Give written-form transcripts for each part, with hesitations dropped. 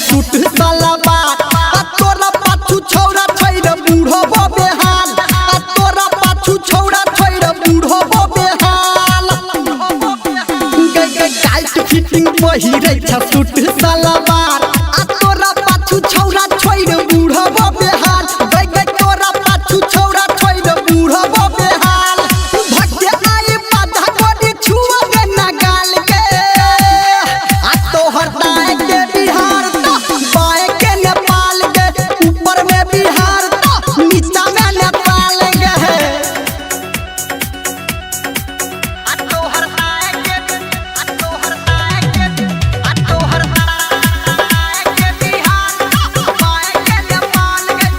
Suit सलवार आ तोरा पाछू छौरा छैर बूढ़ो बेहाल आ तोरा पाछू छौरा छैर बूढ़ो बेहाल टाइट फिटिंग पहिरै छ सूट सलवार आ तोरा पाछू छौरा छैर बूढ़ो बेहाल तोरा पाछू छौरा छैर बूढ़ो बेहाल भक्के आई बाधा कोडी छुआ के ना गाल के आ तोहर दाए के बिहार तो बाए के नेपाल के ऊपर में बिहार तो नीचा में नेपाल के आ तोहर दाए के बिहार तो बाए के नेपाल के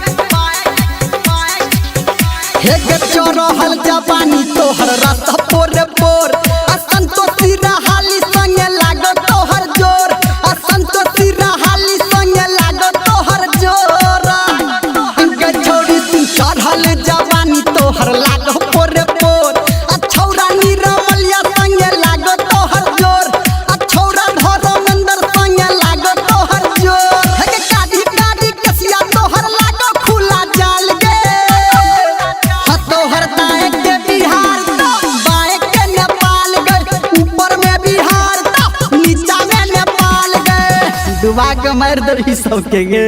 हे के चोरहल जवानी तोहर रास्ता पोरे पोर आ संतोषी रहाली संगे लागो तोहर जोर आ संतोषी रहाली संगे लागो तोहर जोर के छोड़ी तू चढ़ल जवानी तोहर लागो पोरे पोर आ छौरा निरमलिया संगे लागो तोहर जोर आ छौरा धर्मेंद्र संगे लागो तोहर जोर हे के काढ़ी काढ़ी कसिया तोहर लागो खुला जाल गे आ तोहर दाए के बिहार तो बाए के नेपाल गे ऊपर में बिहार तो नीचा में नेपाल गे डुबा के मार दही सबके गे।